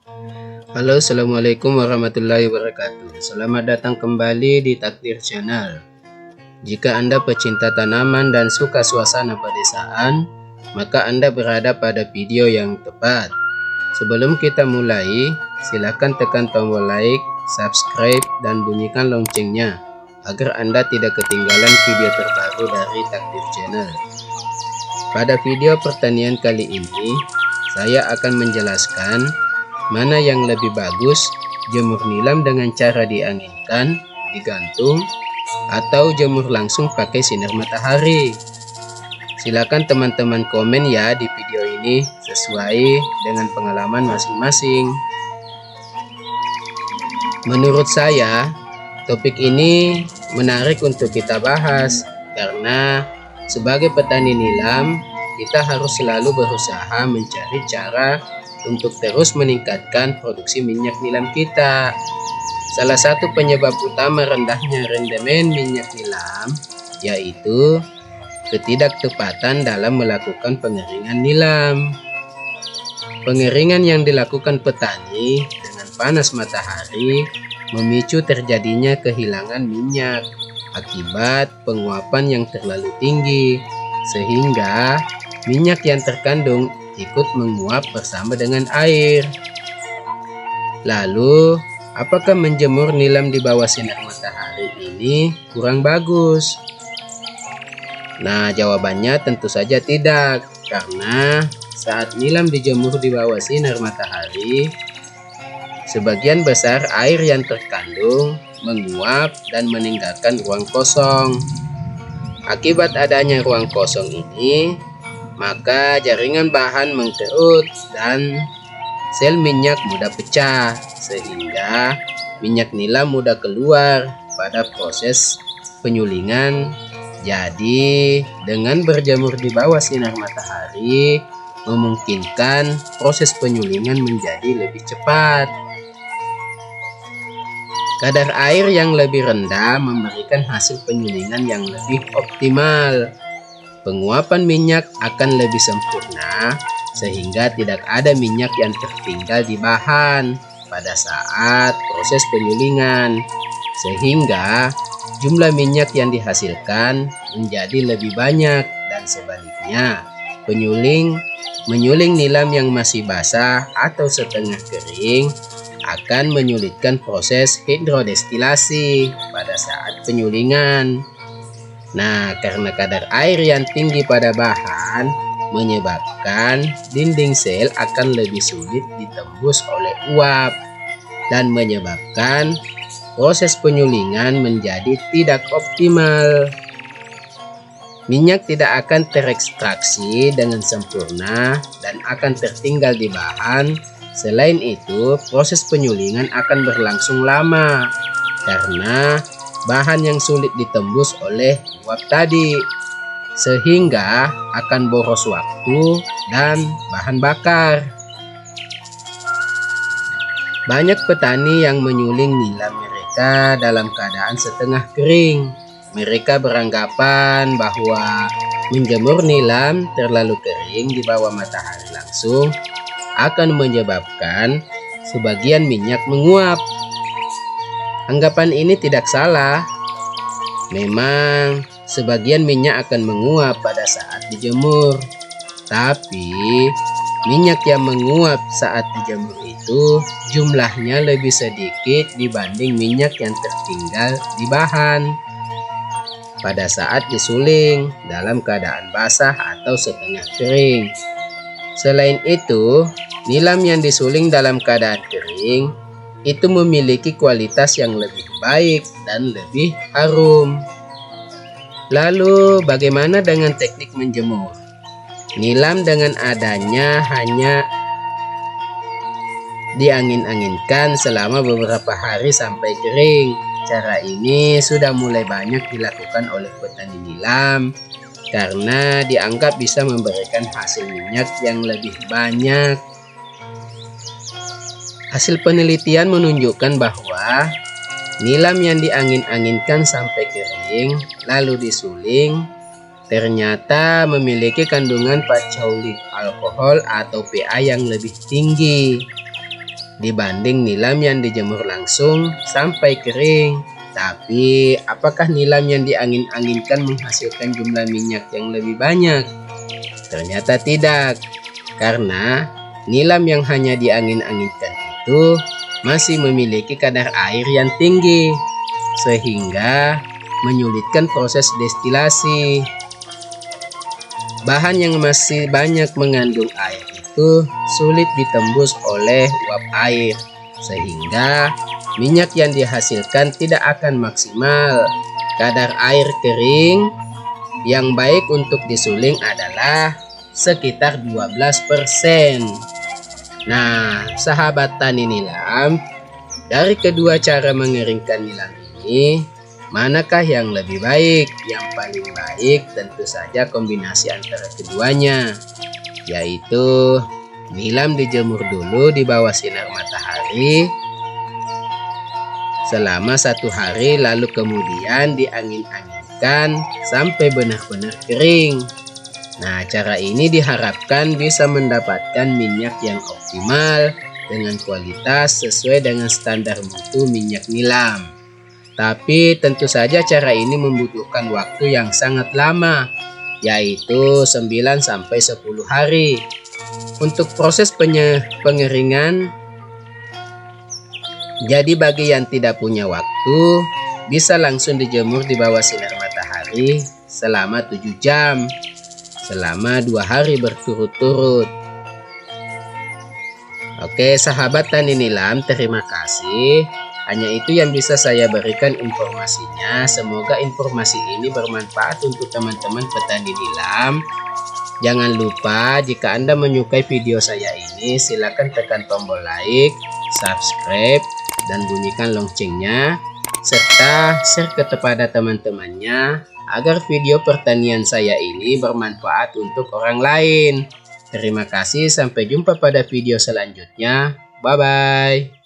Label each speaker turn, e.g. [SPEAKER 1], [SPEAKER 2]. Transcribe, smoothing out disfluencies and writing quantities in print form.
[SPEAKER 1] Halo, assalamualaikum warahmatullahi wabarakatuh. Selamat datang kembali di Takdir Channel. Jika Anda pecinta tanaman dan suka suasana pedesaan, maka Anda berada pada video yang tepat. Sebelum kita mulai, silakan tekan tombol like, subscribe, dan bunyikan loncengnya agar Anda tidak ketinggalan video terbaru dari Takdir Channel. Pada video pertanian kali ini, saya akan menjelaskan mana yang lebih bagus, jemur nilam dengan cara dianginkan, digantung, atau jemur langsung pakai sinar matahari. Silakan teman-teman komen ya di video ini sesuai dengan pengalaman masing-masing. Menurut saya, topik ini menarik untuk kita bahas karena sebagai petani nilam, kita harus selalu berusaha mencari cara untuk terus meningkatkan produksi minyak nilam kita. Salah satu penyebab utama rendahnya rendemen minyak nilam yaitu ketidaktepatan dalam melakukan pengeringan nilam. Pengeringan yang dilakukan petani dengan panas matahari memicu terjadinya kehilangan minyak akibat penguapan yang terlalu tinggi, sehingga minyak yang terkandung ikut menguap bersama dengan air. Lalu, apakah menjemur nilam di bawah sinar matahari ini kurang bagus? Nah, jawabannya tentu saja tidak, karena saat nilam dijemur di bawah sinar matahari, sebagian besar air yang terkandung menguap dan meninggalkan ruang kosong. Akibat adanya ruang kosong ini, maka jaringan bahan mengkerut dan sel minyak mudah pecah, sehingga minyak nilam mudah keluar pada proses penyulingan. Jadi, dengan berjemur di bawah sinar matahari memungkinkan proses penyulingan menjadi lebih cepat. Kadar air yang lebih rendah memberikan hasil penyulingan yang lebih optimal. Penguapan minyak akan lebih sempurna sehingga tidak ada minyak yang tertinggal di bahan pada saat proses penyulingan, sehingga jumlah minyak yang dihasilkan menjadi lebih banyak, dan sebaliknya menyuling nilam yang masih basah atau setengah kering akan menyulitkan proses hidrodestilasi pada saat penyulingan. Nah, karena kadar air yang tinggi pada bahan menyebabkan dinding sel akan lebih sulit ditembus oleh uap dan menyebabkan proses penyulingan menjadi tidak optimal. Minyak tidak akan terekstraksi dengan sempurna dan akan tertinggal di bahan. Selain itu, proses penyulingan akan berlangsung lama karena bahan yang sulit ditembus oleh uap tadi, sehingga akan boros waktu dan bahan bakar. Banyak petani yang menyuling nilam mereka dalam keadaan setengah kering. Mereka beranggapan bahwa menjemur nilam terlalu kering di bawah matahari langsung akan menyebabkan sebagian minyak menguap. Anggapan ini tidak salah. Memang sebagian minyak akan menguap pada saat dijemur, tapi minyak yang menguap saat dijemur itu jumlahnya lebih sedikit dibanding minyak yang tertinggal di bahan pada saat disuling dalam keadaan basah atau setengah kering. Selain itu, nilam yang disuling dalam keadaan kering itu memiliki kualitas yang lebih baik dan lebih harum. Lalu, bagaimana dengan teknik menjemur nilam dengan adanya hanya diangin-anginkan selama beberapa hari sampai kering? Cara ini sudah mulai banyak dilakukan oleh petani nilam karena dianggap bisa memberikan hasil minyak yang lebih banyak. Hasil penelitian menunjukkan bahwa nilam yang diangin-anginkan sampai kering lalu disuling ternyata memiliki kandungan pacaulik alkohol atau PA yang lebih tinggi dibanding nilam yang dijemur langsung sampai kering. Tapi apakah nilam yang diangin-anginkan menghasilkan jumlah minyak yang lebih banyak? Ternyata tidak, karena nilam yang hanya diangin-anginkan itu masih memiliki kadar air yang tinggi, sehingga menyulitkan proses destilasi. Bahan yang masih banyak mengandung air itu sulit ditembus oleh uap air, sehingga minyak yang dihasilkan tidak akan maksimal. Kadar air kering yang baik untuk disuling adalah sekitar 12%. Nah, sahabat tani nilam, dari kedua cara mengeringkan nilam ini, manakah yang lebih baik? Yang paling baik tentu saja kombinasi antara keduanya, yaitu nilam dijemur dulu di bawah sinar matahari selama 1 hari, lalu kemudian diangin-anginkan sampai benar-benar kering. Nah, cara ini diharapkan bisa mendapatkan minyak yang optimal dengan kualitas sesuai dengan standar mutu minyak nilam. Tapi tentu saja cara ini membutuhkan waktu yang sangat lama, yaitu 9-10 hari. Untuk proses pengeringan, jadi bagi yang tidak punya waktu, bisa langsung dijemur di bawah sinar matahari selama 7 jam, selama 2 hari berturut-turut. Oke sahabat tani nilam, terima kasih. Hanya itu yang bisa saya berikan informasinya. Semoga informasi ini bermanfaat untuk teman-teman petani nilam. Jangan lupa jika Anda menyukai video saya ini, silakan tekan tombol like, subscribe, dan bunyikan loncengnya, serta share kepada teman-temannya agar video pertanian saya ini bermanfaat untuk orang lain. Terima kasih, sampai jumpa pada video selanjutnya. Bye-bye.